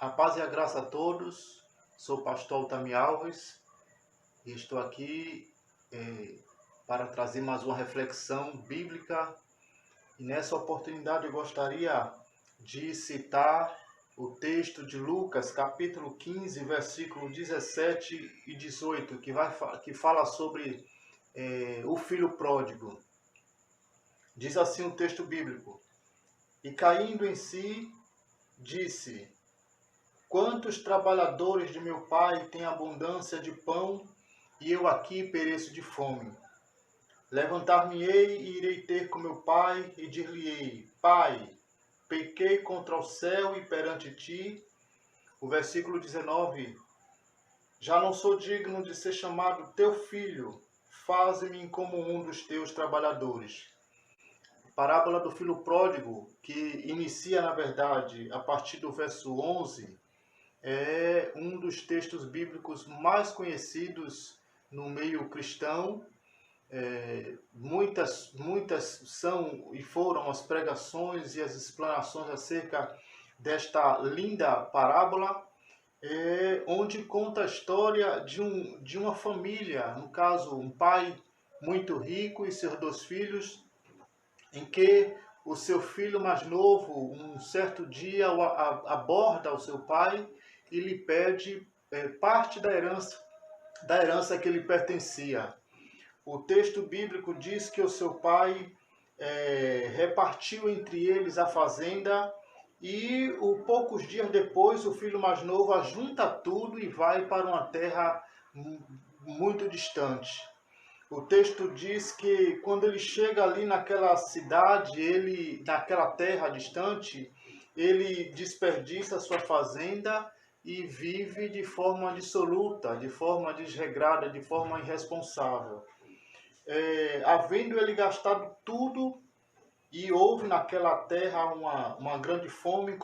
A paz e a graça a todos. Sou o pastor Altami Alves e estou aqui para trazer mais uma reflexão bíblica. E nessa oportunidade eu gostaria de citar o texto de Lucas, capítulo 15, versículo 17 e 18, que fala sobre o filho pródigo. Diz assim o texto bíblico: E caindo em si, disse: Quantos trabalhadores de meu pai têm abundância de pão, e eu aqui pereço de fome? Levantar-me-ei e irei ter com meu pai, e dir-lhe-ei: Pai, pequei contra o céu e perante ti. O versículo 19: Já não sou digno de ser chamado teu filho, faze-me como um dos teus trabalhadores. A parábola do filho pródigo, que inicia, na verdade, a partir do verso 11, é um dos textos bíblicos mais conhecidos no meio cristão. Muitas são e foram as pregações e as explanações acerca desta linda parábola, onde conta a história de uma família, no caso um pai muito rico e seus dois filhos, em que o seu filho mais novo, um certo dia, aborda o seu pai e lhe pede parte da herança que lhe pertencia. O texto bíblico diz que o seu pai repartiu entre eles a fazenda e poucos dias depois o filho mais novo ajunta tudo e vai para uma terra muito distante. O texto diz que quando ele chega ali naquela cidade, naquela terra distante, ele desperdiça a sua fazenda e vive de forma dissoluta, de forma desregrada, de forma irresponsável. Havendo ele gastado tudo, e houve naquela terra uma grande fome,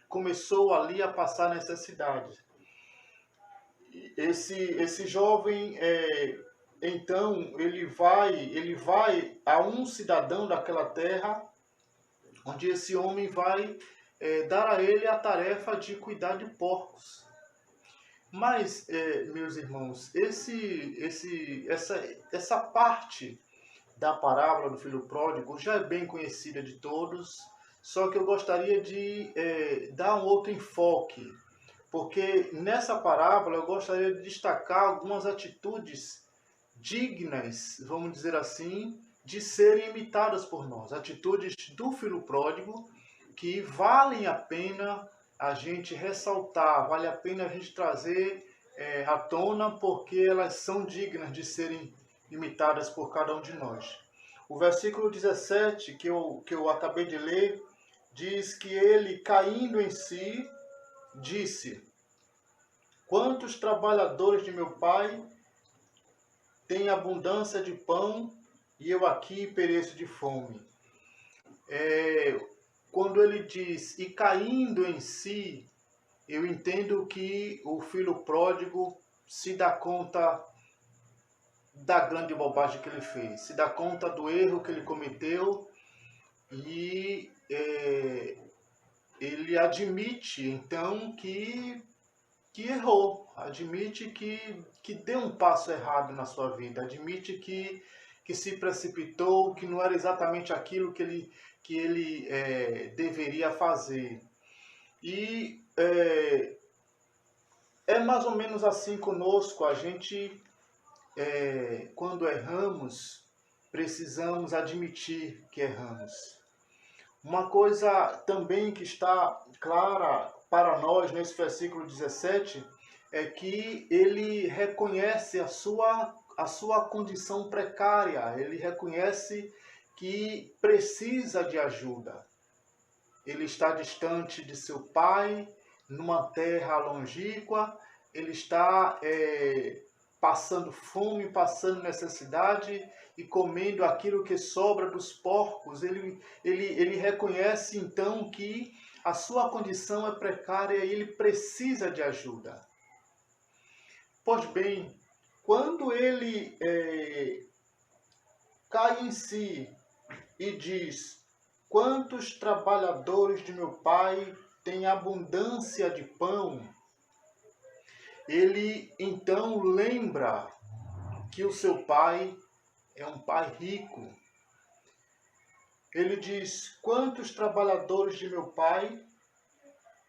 começou ali a passar necessidade. Esse jovem, então, ele vai a um cidadão daquela terra, onde esse homem vai dar a ele a tarefa de cuidar de porcos. Mas, meus irmãos, essa parte da parábola do filho pródigo já é bem conhecida de todos, só que eu gostaria de dar um outro enfoque, porque nessa parábola eu gostaria de destacar algumas atitudes dignas, vamos dizer assim, de serem imitadas por nós. Atitudes do filho pródigo que valem a pena a gente ressaltar, vale a pena a gente trazer à tona, porque elas são dignas de serem imitadas por cada um de nós. O versículo 17, que eu acabei de ler, diz que ele, caindo em si, disse: Quantos trabalhadores de meu pai têm abundância de pão, e eu aqui pereço de fome? Quando ele diz, e caindo em si, eu entendo que o filho pródigo se dá conta da grande bobagem que ele fez, se dá conta do erro que ele cometeu e ele admite, então, que errou, admite que deu um passo errado na sua vida, admite que se precipitou, que não era exatamente aquilo que ele deveria fazer. E é mais ou menos assim conosco. A gente, quando erramos, precisamos admitir que erramos. Uma coisa também que está clara para nós nesse versículo 17 é que ele reconhece a sua condição precária, ele reconhece que precisa de ajuda. Ele está distante de seu pai, numa terra longínqua, ele está passando fome, passando necessidade e comendo aquilo que sobra dos porcos. Ele reconhece então que a sua condição é precária e ele precisa de ajuda. Pois bem, quando ele cai em si e diz: Quantos trabalhadores de meu pai tem abundância de pão, ele então lembra que o seu pai é um pai rico. Ele diz: quantos trabalhadores de meu pai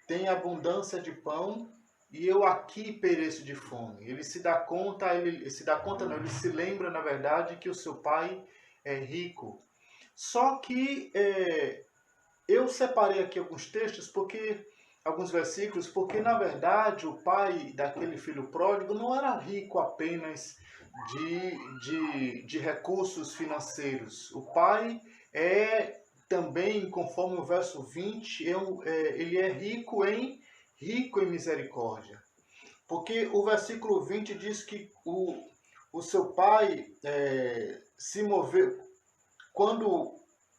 têm abundância de pão e eu aqui pereço de fome. Ele se dá conta, ele se lembra, na verdade, que o seu pai é rico. Só que eu separei aqui alguns versículos, porque na verdade o pai daquele filho pródigo não era rico apenas de recursos financeiros. O pai é também, conforme o verso 20, ele é rico em misericórdia. Porque o versículo 20 diz que o seu pai se moveu, quando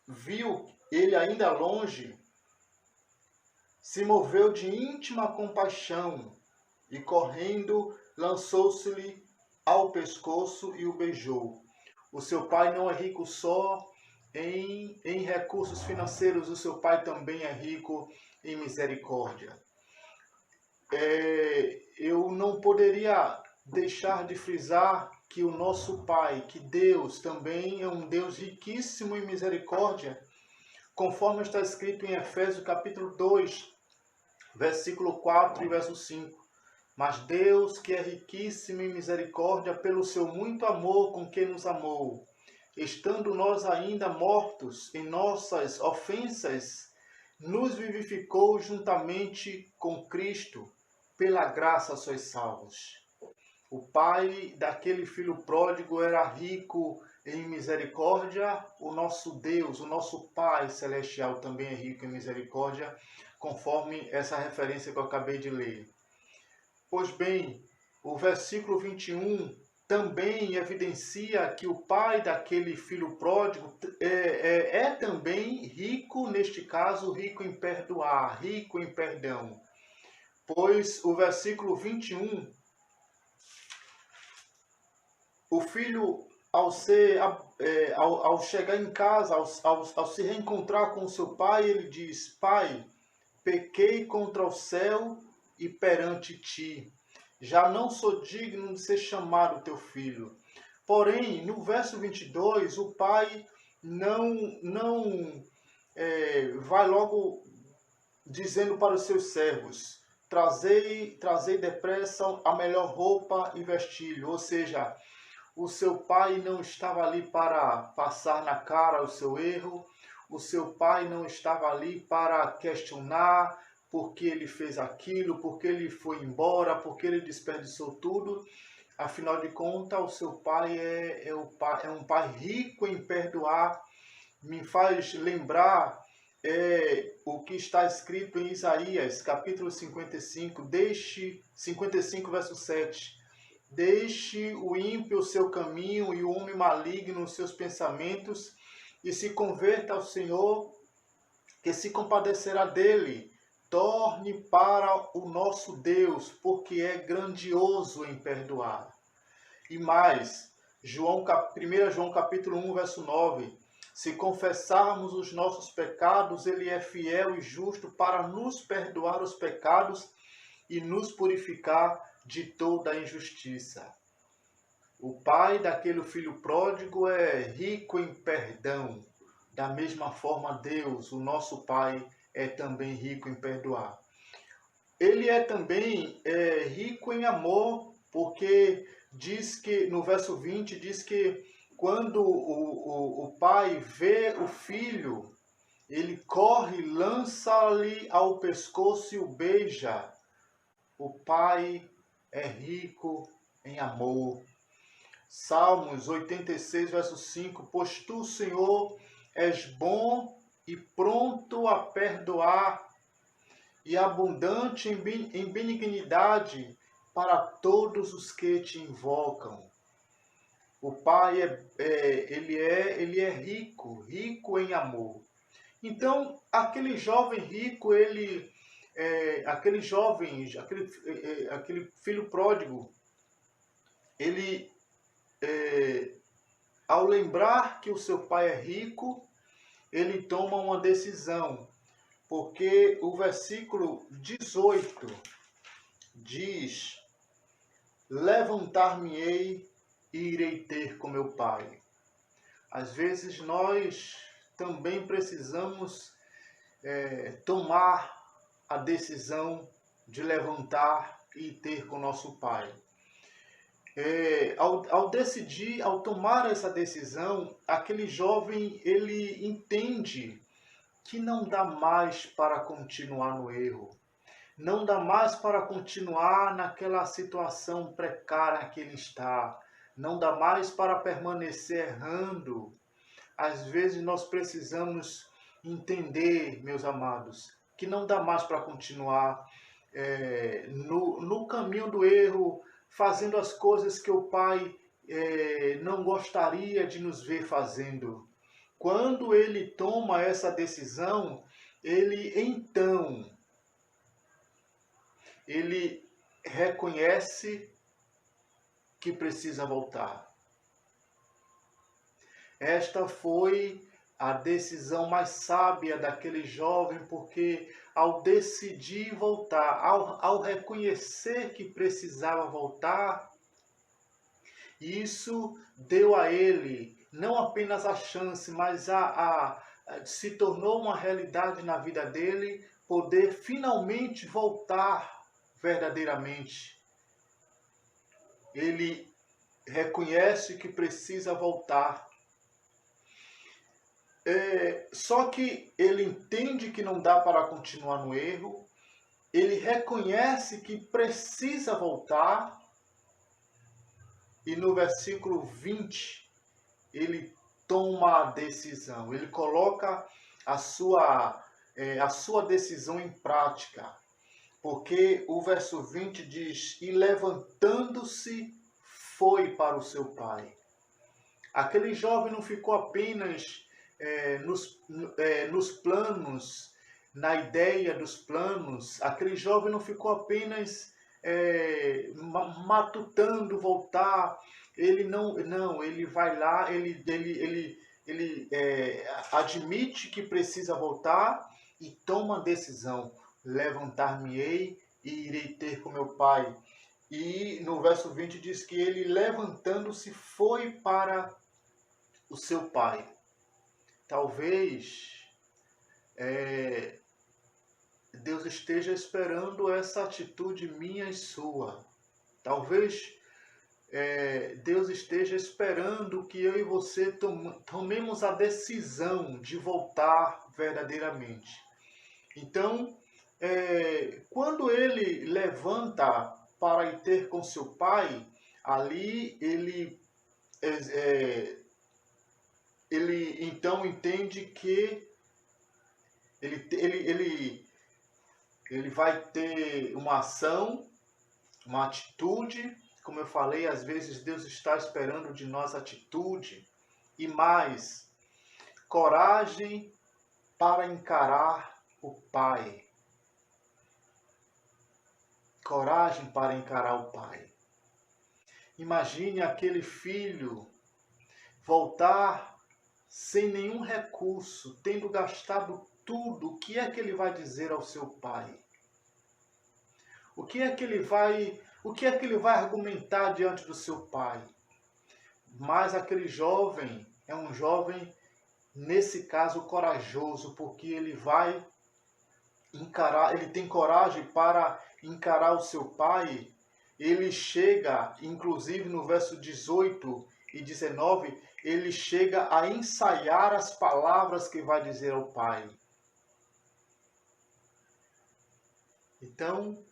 viu ele ainda longe, se moveu de íntima compaixão e, correndo, lançou-se-lhe ao pescoço e o beijou. O seu pai não é rico só em recursos financeiros, o seu pai também é rico em misericórdia. Eu não poderia deixar de frisar que o nosso Pai, que Deus também é um Deus riquíssimo em misericórdia, conforme está escrito em Efésios capítulo 2, versículo 4 e verso 5. Mas Deus, que é riquíssimo em misericórdia, pelo seu muito amor com que nos amou, estando nós ainda mortos em nossas ofensas, nos vivificou juntamente com Cristo, pela graça sois salvos. O pai daquele filho pródigo era rico em misericórdia. O nosso Deus, o nosso Pai Celestial também é rico em misericórdia, conforme essa referência que eu acabei de ler. Pois bem, o versículo 21 também evidencia que o pai daquele filho pródigo é também rico, neste caso, rico em perdoar, rico em perdão. Pois o versículo 21, o filho, ao chegar em casa, ao se reencontrar com o seu pai, ele diz: Pai, pequei contra o céu e perante ti. Já não sou digno de ser chamado teu filho. Porém, no verso 22, o pai não vai logo dizendo para os seus servos: trazei depressa a melhor roupa e vestilho. Ou seja, o seu pai não estava ali para passar na cara o seu erro, o seu pai não estava ali para questionar por que ele fez aquilo, por que ele foi embora, por que ele desperdiçou tudo. Afinal de contas, o seu pai é um pai rico em perdoar. Me faz lembrar o que está escrito em Isaías, capítulo 55, 55, verso 7. Deixe o ímpio o seu caminho e o homem maligno os seus pensamentos, e se converta ao Senhor, que se compadecerá dele. Torne para o nosso Deus, porque é grandioso em perdoar. E mais, 1 João capítulo 1, verso 9. Se confessarmos os nossos pecados, ele é fiel e justo para nos perdoar os pecados e nos purificar de toda a injustiça. O pai daquele filho pródigo é rico em perdão. Da mesma forma, Deus, o nosso Pai, é também rico em perdoar. Ele é também rico em amor, porque diz que, no verso 20, diz que quando o pai vê o filho, ele corre, lança-lhe ao pescoço e o beija. O pai é rico em amor. Salmos 86, verso 5. Pois tu, Senhor, és bom e pronto a perdoar, e abundante em benignidade para todos os que te invocam. O Pai ele é rico, rico em amor. Então, aquele jovem rico, aquele filho pródigo, ele, ao lembrar que o seu pai é rico, ele toma uma decisão. porque o versículo 18 diz: levantar-me-ei e irei ter com meu Pai. Às vezes nós também precisamos tomar a decisão de levantar e ter com nosso Pai. Ao tomar essa decisão, aquele jovem ele entende que não dá mais para continuar no erro. Não dá mais para continuar naquela situação precária que ele está. Não dá mais para permanecer errando. Às vezes nós precisamos entender, meus amados, que não dá mais para continuar no caminho do erro, fazendo as coisas que o Pai não gostaria de nos ver fazendo. Quando ele toma essa decisão, ele reconhece que precisa voltar. Esta foi a decisão mais sábia daquele jovem, porque ao decidir voltar, ao reconhecer que precisava voltar, isso deu a ele não apenas a chance, mas se tornou uma realidade na vida dele, poder finalmente voltar verdadeiramente. Ele reconhece que precisa voltar. Só que ele entende que não dá para continuar no erro, ele reconhece que precisa voltar, e no versículo 20, ele toma a decisão, ele coloca a sua decisão em prática, porque o verso 20 diz: e levantando-se, foi para o seu pai. Aquele jovem não ficou apenas nos planos, na ideia dos planos. Aquele jovem não ficou apenas matutando voltar. Ele não, ele vai lá, ele admite que precisa voltar e toma a decisão: levantar-me-ei e irei ter com meu pai. E no verso 20 diz que ele, levantando-se, foi para o seu pai. Talvez Deus esteja esperando essa atitude minha e sua. Talvez Deus esteja esperando que eu e você tomemos a decisão de voltar verdadeiramente. Então, quando ele levanta para ir ter com seu pai, ali ele então entende que ele vai ter uma ação, uma atitude. Como eu falei, às vezes Deus está esperando de nós atitude e mais coragem para encarar o Pai. Coragem para encarar o Pai. Imagine aquele filho voltar sem nenhum recurso, tendo gastado tudo. O que é que ele vai dizer ao seu pai? O que é que ele vai argumentar diante do seu pai? Mas aquele jovem é um jovem, nesse caso, corajoso, porque ele vai encarar, ele tem coragem para encarar o seu pai. Ele chega, inclusive no verso 18 e 19, ele chega a ensaiar as palavras que vai dizer ao pai. Então,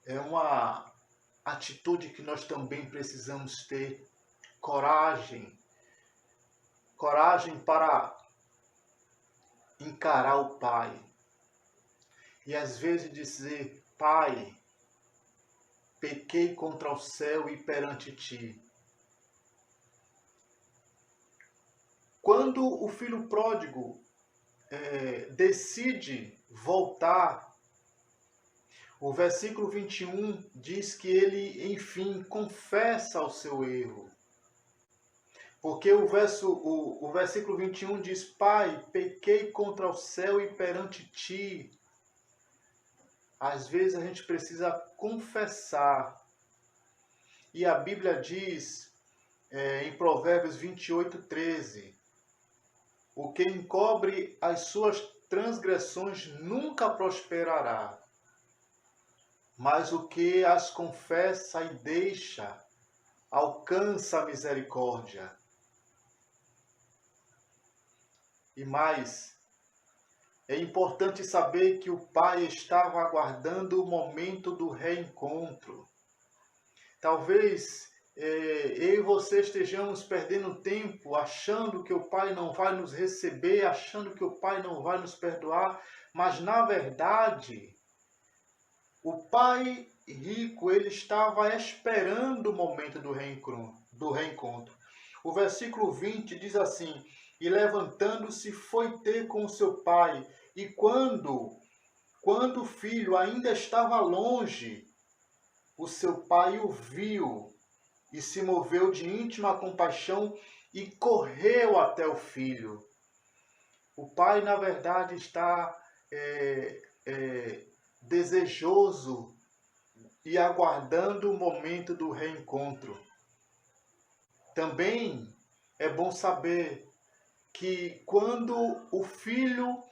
é uma atitude que nós também precisamos ter: coragem. Coragem para encarar o Pai. E às vezes dizer: Pai, pequei contra o céu e perante ti. Quando o filho pródigo decide voltar, o versículo 21 diz que ele, enfim, confessa o seu erro. Porque o versículo 21 diz: Pai, pequei contra o céu e perante ti. Às vezes a gente precisa confessar. E a Bíblia diz, em Provérbios 28:13, o que encobre as suas transgressões nunca prosperará, mas o que as confessa e deixa alcança a misericórdia. E mais, é importante saber que o pai estava aguardando o momento do reencontro. Talvez eu e você estejamos perdendo tempo achando que o pai não vai nos receber, achando que o pai não vai nos perdoar, mas na verdade, o pai rico, ele estava esperando o momento do reencontro. O versículo 20 diz assim: E levantando-se foi ter com seu pai, e quando o filho ainda estava longe, o seu pai o viu e se moveu de íntima compaixão e correu até o filho. O pai, na verdade, está desejoso e aguardando o momento do reencontro. Também é bom saber que quando o filho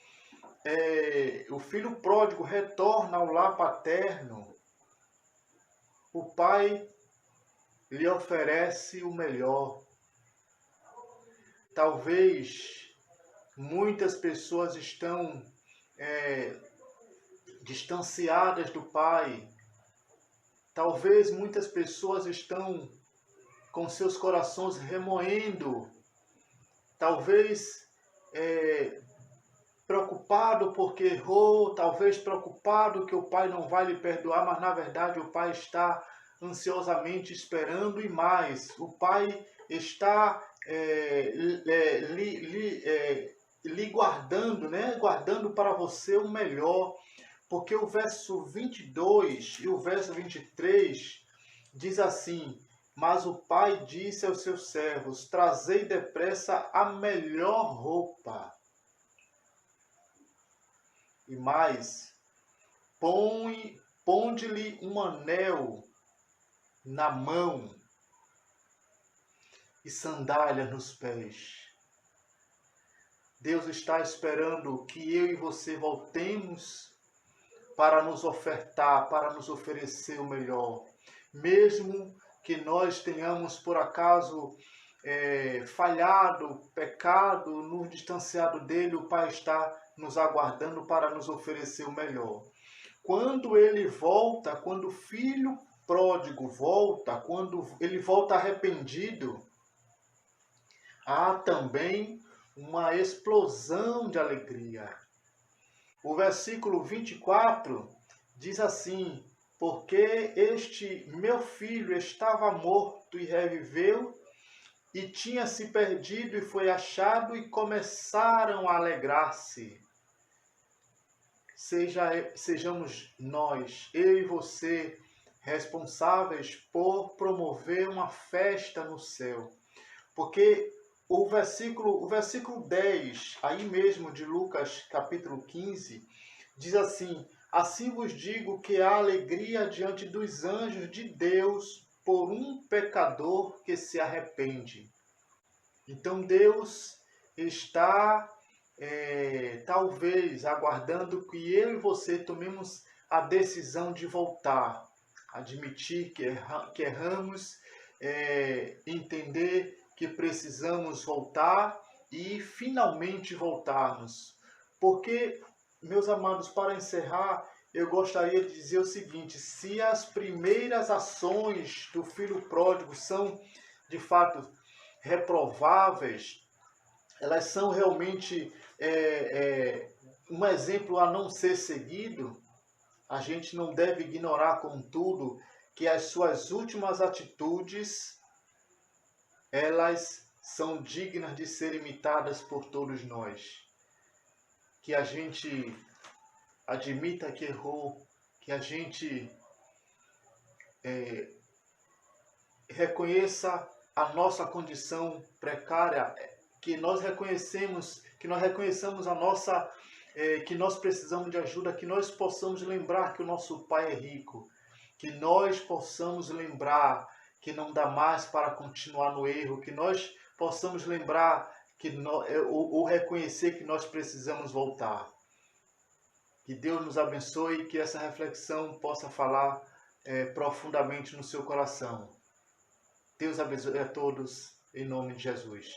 pródigo retorna ao lar paterno, o pai lhe oferece o melhor. Talvez muitas pessoas estão distanciadas do pai. Talvez muitas pessoas estão com seus corações remoendo. Talvez preocupado porque errou, talvez preocupado que o pai não vai lhe perdoar, mas na verdade o pai está ansiosamente esperando e mais. O pai está lhe guardando, né? Guardando para você o melhor. Porque o verso 22 e o verso 23 diz assim: Mas o pai disse aos seus servos: Trazei depressa a melhor roupa. E mais, ponde-lhe um anel na mão e sandália nos pés. Deus está esperando que eu e você voltemos para nos ofertar, para nos oferecer o melhor. Mesmo que nós tenhamos, por acaso, falhado, pecado, nos distanciado dele, o Pai está nos aguardando para nos oferecer o melhor. Quando ele volta, quando o filho pródigo volta, quando ele volta arrependido, há também uma explosão de alegria. O versículo 24 diz assim: Porque este meu filho estava morto e reviveu, e tinha se perdido e foi achado, e começaram a alegrar-se. Sejamos nós, eu e você, responsáveis por promover uma festa no céu. Porque o versículo 10, aí mesmo de Lucas capítulo 15, diz assim: Assim vos digo que há alegria diante dos anjos de Deus por um pecador que se arrepende. Então Deus está talvez aguardando que eu e você tomemos a decisão de voltar, admitir que erramos, entender que precisamos voltar e finalmente voltarmos. Porque, meus amados, para encerrar, eu gostaria de dizer o seguinte: se as primeiras ações do filho pródigo são, de fato, reprováveis, elas são realmente um exemplo a não ser seguido, a gente não deve ignorar, contudo, que as suas últimas atitudes, elas são dignas de ser imitadas por todos nós. Que a gente admita que errou, que a gente reconheça a nossa condição precária, que nós reconheçamos a nossa, que nós precisamos de ajuda, que nós possamos lembrar que o nosso Pai é rico, que nós possamos lembrar que não dá mais para continuar no erro, que nós possamos lembrar ou reconhecer que nós precisamos voltar. Que Deus nos abençoe e que essa reflexão possa falar profundamente no seu coração. Deus abençoe a todos, em nome de Jesus.